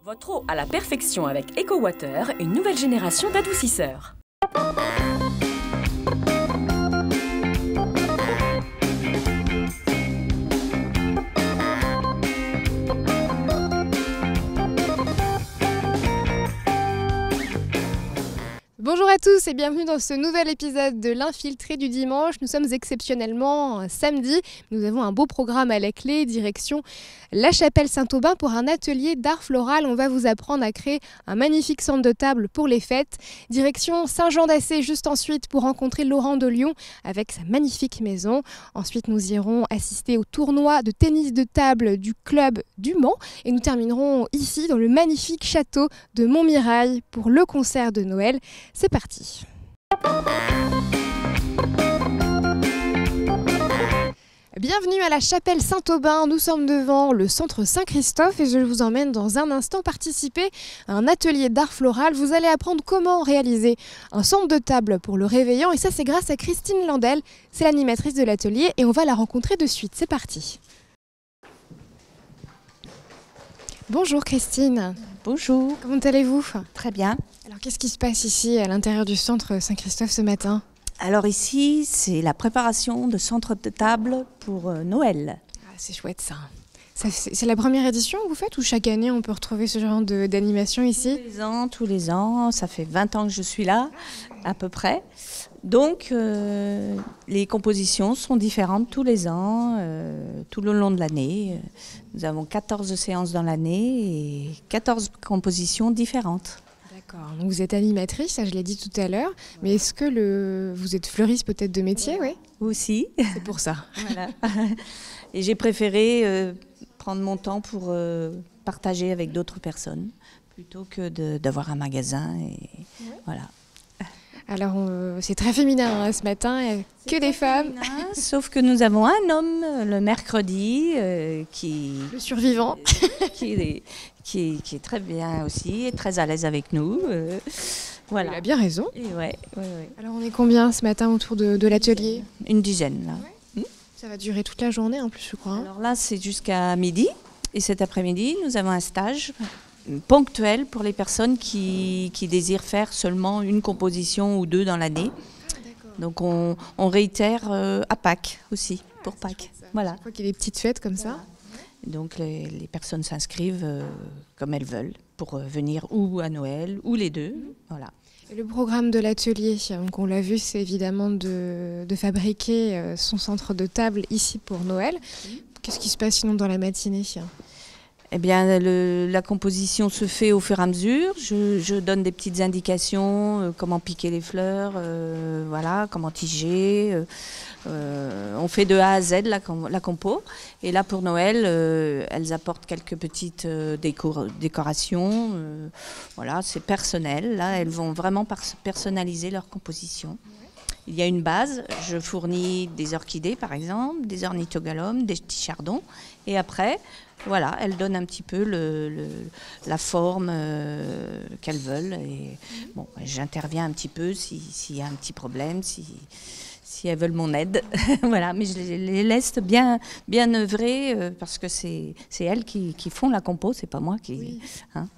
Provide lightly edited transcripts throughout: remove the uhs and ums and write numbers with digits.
Votre eau à la perfection avec EcoWater, une nouvelle génération d'adoucisseurs. Bonjour à tous et bienvenue dans ce nouvel épisode de l'Infiltré du dimanche. Nous sommes exceptionnellement samedi. Nous avons un beau programme à la clé, direction la chapelle Saint-Aubin pour un atelier d'art floral. On va vous apprendre à créer un magnifique centre de table pour les fêtes. Direction Saint-Jean-d'Assé juste ensuite pour rencontrer Laurent de Lyon avec sa magnifique maison. Ensuite nous irons assister au tournoi de tennis de table du club du Mans et nous terminerons ici dans le magnifique château de Montmirail pour le concert de Noël. C'est parti. Bienvenue à la chapelle Saint-Aubin, nous sommes devant le centre Saint-Christophe et je vous emmène dans un instant participer à un atelier d'art floral. Vous allez apprendre comment réaliser un centre de table pour le réveillon et ça c'est grâce à Christine Landel, c'est l'animatrice de l'atelier et on va la rencontrer de suite, c'est parti. Bonjour Christine. Bonjour. Comment allez-vous? Très bien. Alors qu'est-ce qui se passe ici à l'intérieur du centre Saint-Christophe ce matin? Alors ici, c'est la préparation de centre de table pour Noël. Ah, c'est chouette ça. C'est la première édition que vous faites ou chaque année on peut retrouver ce genre d'animation ici? Tous les ans, ça fait 20 ans que je suis là, à peu près. Donc les compositions sont différentes tous les ans, tout le long de l'année. Nous avons 14 séances dans l'année et 14 compositions différentes. D'accord, donc vous êtes animatrice, ça je l'ai dit tout à l'heure, mais est-ce que vous êtes fleuriste peut-être de métier, oui? Aussi. C'est pour ça. Voilà. Et j'ai préféré prendre mon temps pour partager avec d'autres personnes, plutôt que d'avoir un magasin. Et voilà. Alors c'est très féminin hein, ce matin, il n'y a que des femmes. Féminin, sauf que nous avons un homme le mercredi qui... Le survivant. qui est très bien aussi, et très à l'aise avec nous. Voilà. Il a bien raison. Et ouais. Alors on est combien ce matin autour de l'atelier? Une dizaine là. Ouais. Ça va durer toute la journée en plus je crois. Hein. Alors là c'est jusqu'à midi et cet après-midi nous avons un stage ponctuel pour les personnes qui désirent faire seulement une composition ou deux dans l'année. Donc on réitère à Pâques aussi, pour Pâques. Voilà. Je crois qu'il y a des petites fêtes comme ça. Donc les personnes s'inscrivent comme elles veulent pour venir ou à Noël ou les deux. Voilà. Et le programme de l'atelier, donc on l'a vu, c'est évidemment de fabriquer son centre de table ici pour Noël. Qu'est-ce qui se passe sinon dans la matinée? Eh bien, la composition se fait au fur et à mesure. Je donne des petites indications, comment piquer les fleurs, voilà, comment tiger. On fait de A à Z la compo. Et là, pour Noël, elles apportent quelques petites décorations. Voilà, c'est personnel. Là, elles vont vraiment personnaliser leur composition. Il y a une base, je fournis des orchidées par exemple, des ornithogalums, des petits chardons. Et après, voilà, elles donnent un petit peu la forme qu'elles veulent. Et bon, j'interviens un petit peu s'il y a un petit problème, si elles veulent mon aide. Voilà, mais je les laisse bien œuvrer parce que c'est elles qui font la compo, c'est pas moi qui... Oui. Hein,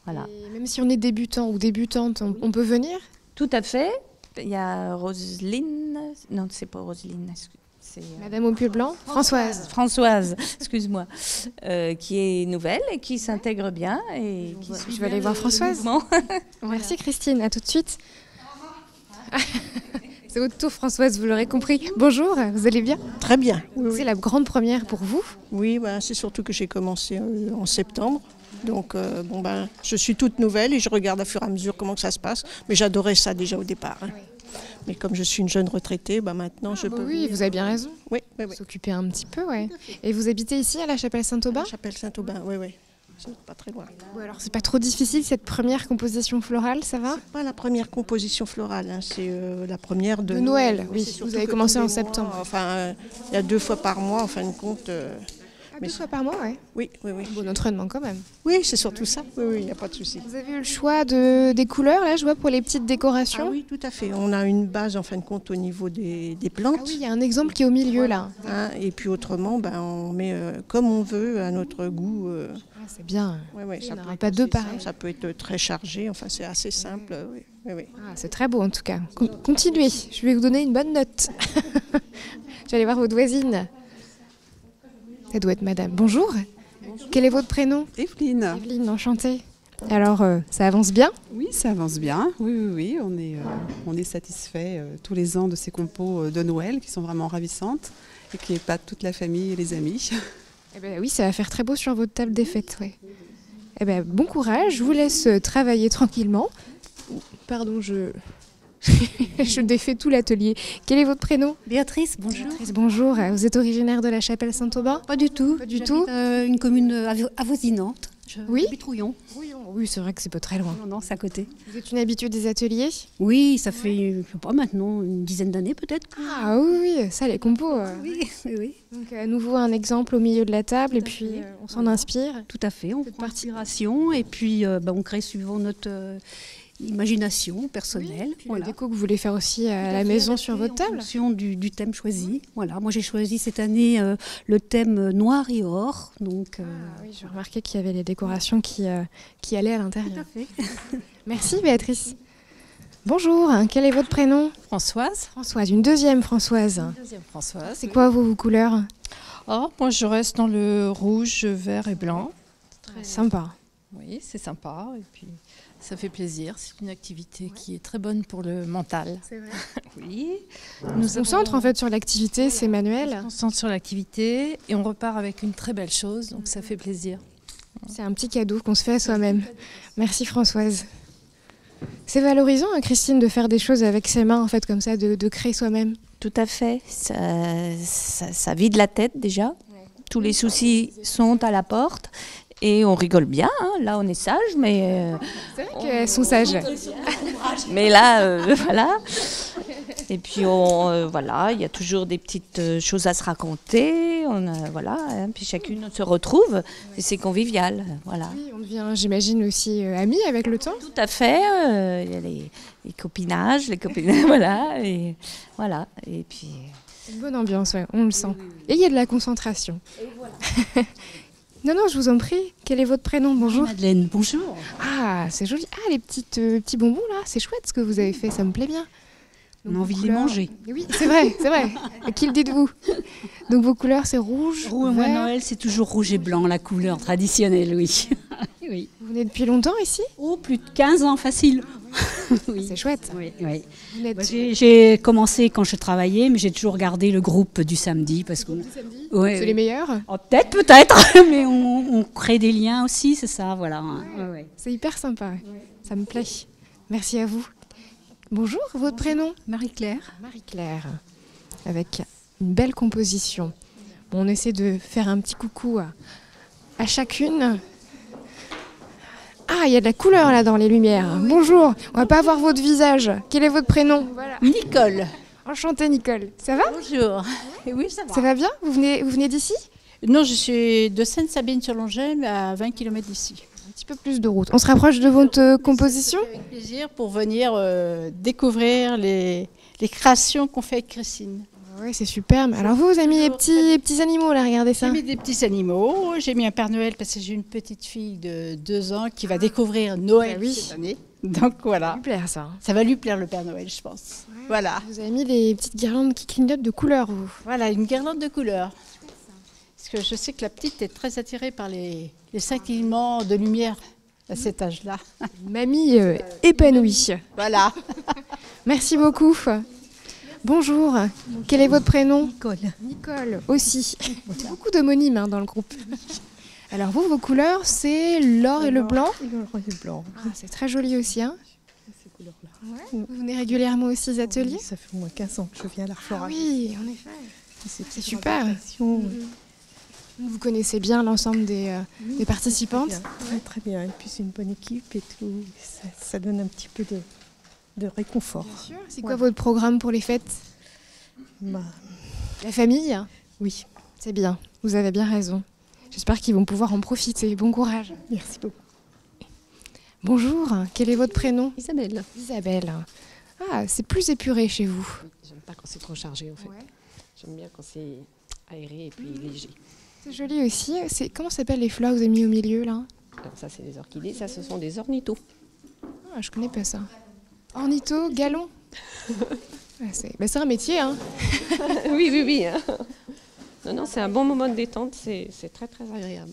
voilà. Et même si on est débutant ou débutante, on peut venir? Tout à fait. Il y a Roselyne, non c'est pas Roselyne, c'est Madame au pull blanc, Françoise, excuse-moi, qui est nouvelle et qui s'intègre bien. Et je vais aller voir Françoise. Merci Christine, à tout de suite. C'est votre tour Françoise, vous l'aurez compris. Bonjour, vous allez bien? Très bien. Oui. C'est la grande première pour vous? Oui, c'est surtout que j'ai commencé en septembre. Donc je suis toute nouvelle et je regarde à fur et à mesure comment ça se passe. Mais j'adorais ça déjà au départ. Hein. Oui. Mais comme je suis une jeune retraitée, maintenant je peux... Oui, vous avez bien raison. Oui. S'occuper un petit peu, ouais. Et vous habitez ici à la chapelle Saint-Aubin? La chapelle Saint-Aubin, oui. C'est pas très loin. Alors c'est pas trop difficile cette première composition florale, ça va? C'est pas la première composition florale, hein, c'est la première de Noël. Oui, vous avez commencé en septembre. Il y a 2 fois par mois, en fin de compte, Mais 2 fois par mois, ouais. oui, oui, oui. Bon entraînement quand même. Oui, c'est surtout ça. Oui, oui, il n'y a pas de souci. Vous avez eu le choix des couleurs, là, je vois, pour les petites décorations. Ah oui, tout à fait. On a une base, en fin de compte, au niveau des plantes. Ah oui, il y a un exemple qui est au milieu, là. Hein, et puis autrement, on met comme on veut, à notre goût. Ah, c'est bien. Ouais, ouais, Il y ça en peut aura être pas assez 2 pareils. simple, ça peut être très chargé. Enfin, c'est assez simple. Oui, oui, oui. Ah, c'est très beau, en tout cas. Continuez, je vais vous donner une bonne note. J'allais voir votre voisine. Ça doit être madame. Bonjour. Quel est votre prénom? Evelyne. Evelyne, enchantée. Alors, ça avance bien? Oui, ça avance bien. Oui, oui, oui. On est satisfait tous les ans de ces compos de Noël qui sont vraiment ravissantes et qui épatent toute la famille et les amis. Eh ben oui, ça va faire très beau sur votre table des fêtes, ouais. Eh ben, bon courage, je vous laisse travailler tranquillement. Pardon, je défais tout l'atelier. Quel est votre prénom? Béatrice, bonjour. Béatrice, bonjour. Vous êtes originaire de la Chapelle-Saint-Aubin? Pas du tout. Pas du tout. J'habite, une commune avoisinante. Oui. J'habite Rouillon. Oui, c'est vrai que c'est pas très loin. Non, non, c'est à côté. Vous êtes une habituée des ateliers? Oui, ça fait, je sais pas maintenant, une dizaine d'années peut-être. Ah oui, oui, ça, les compos. Oui, oui, oui. Donc, à nouveau, un exemple au milieu de la table, et puis on s'en inspire. Tout à fait. On Cette prend partie- inspiration et puis on crée suivant notre imagination personnelle. Puis Voilà. la déco que vous voulez faire aussi à Tout à la fait maison adapté sur votre en table? fonction du thème choisi. Voilà. Moi, j'ai choisi cette année le thème noir et or. Donc, Oui, j'ai remarqué qu'il y avait les décorations qui allaient à tout l'intérieur. à fait. Merci Béatrice. Bonjour, quel est votre prénom? Françoise. Françoise, une deuxième Françoise. Deuxième Françoise. C'est quoi vos couleurs? Oh, moi je reste dans le rouge, vert et blanc. Sympa. Oui, c'est sympa et puis ça fait plaisir. C'est une activité qui est très bonne pour le mental. C'est vrai. Oui. On se concentre en fait sur l'activité, c'est On manuel. se concentre sur l'activité et on repart avec une très belle chose, donc ça fait plaisir. C'est un petit cadeau qu'on se fait à soi-même. Merci Françoise. C'est valorisant, hein, Christine, de faire des choses avec ses mains, en fait, comme ça, de créer soi-même. Tout à fait. Ça vide la tête déjà. Tous les soucis sont à la porte. Et on rigole bien. Hein. Là, on est sage, mais... C'est vrai qu'elles sont sages. mais là, voilà. Et puis, voilà, il y a toujours des petites choses à se raconter. Voilà, hein, puis chacune se retrouve. Et c'est convivial. Voilà. Oui, on devient, j'imagine, aussi amis avec le temps. Tout à fait. Il y a les copinages, les copines, voilà. Et voilà. Et puis... Une bonne ambiance, ouais, on le sent. Et il y a de la concentration. Et voilà. Non, je vous en prie. Quel est votre prénom? Bonjour. Madeleine, bonjour. Ah, c'est joli. Ah, les petits bonbons, là, c'est chouette ce que vous avez fait, ça me plaît bien. On a envie de les couleurs- manger. Oui, c'est vrai, c'est vrai. À qui le dites-vous? Donc vos couleurs, c'est rouge, Moi, vert. Noël, c'est toujours rouge et blanc, la couleur traditionnelle, oui. Oui. Vous venez depuis longtemps ici? Oh, plus de 15 ans, facile. Oui. C'est chouette. Oui, oui. Vous n'êtes- Moi, j'ai commencé quand je travaillais, mais j'ai toujours gardé le groupe du samedi. Parce que, ouais, C'est les meilleurs? oh, peut-être, mais on crée des liens aussi, c'est ça, voilà. Ouais, ouais. C'est hyper sympa. Ouais. Ça me plaît. Merci à vous. Bonjour, votre prénom? Marie-Claire. Marie-Claire. Avec une belle composition. Bon, on essaie de faire un petit coucou à chacune. Ah, il y a de la couleur là dans les lumières. Bonjour, on va pas voir votre visage. Quel est votre prénom? Voilà. Nicole. Enchantée Nicole. Ça va? Bonjour. Oui, ça va. Ça va bien? Vous venez d'ici? Non, je suis de Sainte-Sabine-sur-Longelle, à 20 km d'ici. Un petit peu plus de route. On se rapproche de votre composition? Avec plaisir pour venir découvrir les créations qu'on fait avec Christine. Oui, c'est superbe. Alors vous avez mis les petits animaux là, regardez ça. J'ai mis des petits animaux, j'ai mis un Père Noël parce que j'ai une petite fille de 2 ans qui va découvrir Noël Ah oui. cette année. Donc voilà, Ça lui plaire ça. ça va lui plaire le Père Noël, je pense. Voilà. Vous avez mis des petites guirlandes qui clignotent de couleurs, vous. Voilà, une guirlande de couleurs. Parce que je sais que la petite est très attirée par les scintillements de lumière à cet âge-là. Mamie épanouie. Voilà. Merci beaucoup. Bonjour, quel est votre prénom? Nicole. Nicole, aussi. Il y a beaucoup d'homonymes dans le groupe. Alors vous, vos couleurs, c'est l'or et le blanc. Le blanc. Ah, c'est très joli aussi. Hein. Ces couleurs-là. Vous venez régulièrement aussi aux ateliers? Ça fait au moins 15 ans que je viens à la Ah Flora. oui, en effet. C'est super. Vous Vous connaissez bien l'ensemble des participantes? Très bien. Et puis c'est une bonne équipe et tout. Ça donne un petit peu de réconfort. C'est quoi votre programme pour les fêtes? Bah, La famille? oui. C'est bien, vous avez bien raison. J'espère qu'ils vont pouvoir en profiter. Bon courage. Merci beaucoup. Bonjour, quel est votre prénom? Isabelle. Isabelle. Ah, c'est plus épuré chez vous. J'aime pas quand c'est trop chargé en fait. Ouais. J'aime bien quand c'est aéré et puis léger. C'est joli aussi. Comment s'appellent les fleurs que vous avez mis au milieu là? Alors ça c'est des orchidées, ça ce sont des ornitos. Ah, je connais pas ça. Ornitho, galon. C'est un métier, hein. Oui. Non, c'est un bon moment de détente, c'est très très agréable.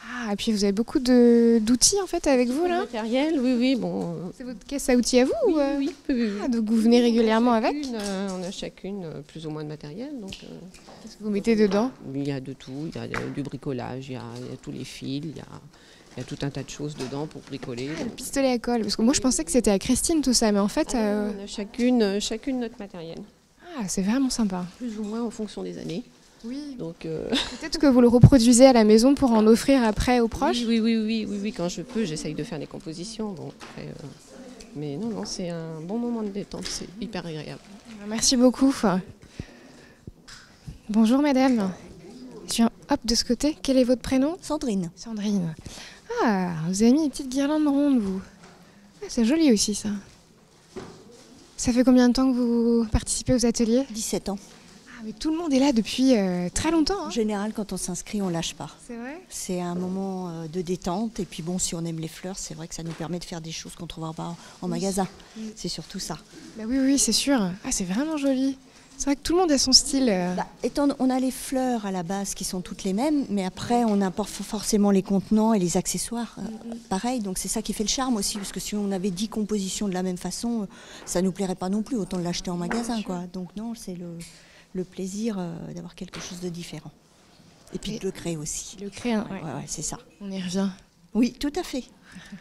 Ah, et puis vous avez beaucoup d'outils en fait avec vous là? Matériel, oui, bon. C'est votre caisse à outils à vous? Oui. Ah, donc vous venez régulièrement avec? On a chacune plus ou moins de matériel. Donc, qu'est-ce que vous mettez dedans? Il y a de tout, il y a du bricolage, il y a tous les fils, il y a tout un tas de choses dedans pour bricoler. Ah, le pistolet à colle, parce que moi je pensais que c'était à Christine tout ça, mais en fait... On a chacune notre matériel. Ah, c'est vraiment sympa. Plus ou moins en fonction des années. Oui. Donc, peut-être que vous le reproduisez à la maison pour en offrir après aux proches? Oui, quand je peux, j'essaye de faire des compositions. Bon, après, mais non, c'est un bon moment de détente, c'est hyper agréable. Merci beaucoup. Bonjour madame. Je viens de ce côté. Quel est votre prénom? Sandrine. Sandrine. Ah, vous avez mis une petite guirlande ronde, vous. Ah, c'est joli aussi ça. Ça fait combien de temps que vous participez aux ateliers? 17 ans. Ah, mais tout le monde est là depuis très longtemps. Hein. En général, quand on s'inscrit, on lâche pas. C'est vrai? C'est un moment de détente. Et puis bon, si on aime les fleurs, c'est vrai que ça nous permet de faire des choses qu'on ne trouvera pas en magasin. C'est surtout ça. Bah oui, c'est sûr. Ah, c'est vraiment joli. C'est vrai que tout le monde a son style. On a les fleurs à la base qui sont toutes les mêmes, mais après on apporte forcément les contenants et les accessoires. Pareil, donc c'est ça qui fait le charme aussi, parce que si on avait 10 compositions de la même façon, ça ne nous plairait pas non plus, autant l'acheter en magasin, quoi. Donc non, c'est le plaisir d'avoir quelque chose de différent. Et puis de le créer aussi. Le créer, ouais, c'est ça. On y revient. Oui, tout à fait.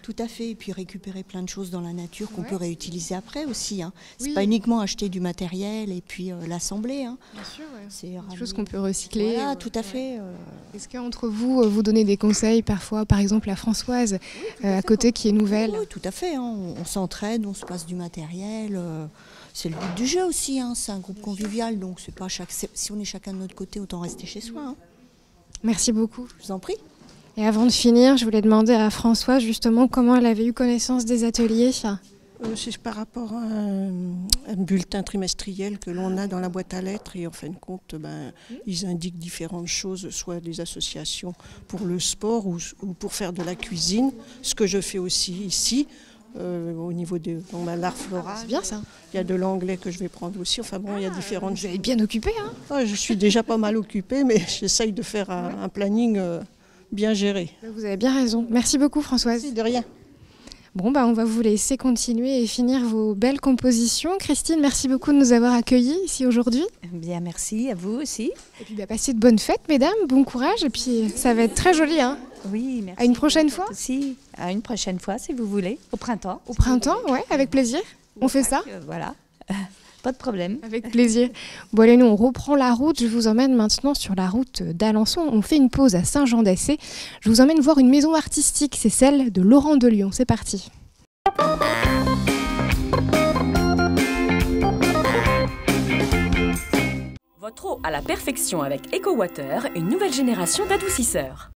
Tout à fait. Et puis récupérer plein de choses dans la nature qu'on peut réutiliser après aussi. Hein. C'est pas uniquement acheter du matériel et puis l'assembler. Hein. Bien sûr, c'est des choses qu'on peut recycler. Voilà, tout à fait. Est-ce qu'entre vous, vous donnez des conseils parfois, par exemple à Françoise, à côté qui est nouvelle? Oui, tout à fait. Hein. On s'entraide, on se passe du matériel. C'est le but du jeu aussi. Hein. C'est un groupe convivial, donc c'est pas si on est chacun de notre côté, autant rester chez soi. Hein. Merci beaucoup. Je vous en prie. Et avant de finir, je voulais demander à Françoise justement comment elle avait eu connaissance des ateliers. C'est par rapport à un bulletin trimestriel que l'on a dans la boîte à lettres et en fin de compte, ils indiquent différentes choses, soit des associations pour le sport ou pour faire de la cuisine, ce que je fais aussi ici. Au niveau de l'art floral. C'est bien ça. Il y a de l'anglais que je vais prendre aussi. Enfin bon, il y a différentes choses. Vous êtes bien occupée, hein? Je suis déjà pas mal occupée, mais j'essaye de faire un planning bien géré. Vous avez bien raison. Merci beaucoup Françoise. Merci, de rien. Bon, on va vous laisser continuer et finir vos belles compositions. Christine, merci beaucoup de nous avoir accueillis ici aujourd'hui. Bien, merci à vous aussi. Et puis passez de bonnes fêtes, mesdames, bon courage. Et puis ça va être très joli. Hein. Oui, merci. À une prochaine fois aussi. À une prochaine fois, si vous voulez. Au printemps. Au printemps, ouais, avec plaisir. On fait ça. Voilà. Pas de problème. Avec plaisir. Bon allez, nous on reprend la route. Je vous emmène maintenant sur la route d'Alençon. On fait une pause à Saint-Jean-d'Assé. Je vous emmène voir une maison artistique. C'est celle de Laurent de Lyon. C'est parti. Votre eau à la perfection avec EcoWater, une nouvelle génération d'adoucisseurs.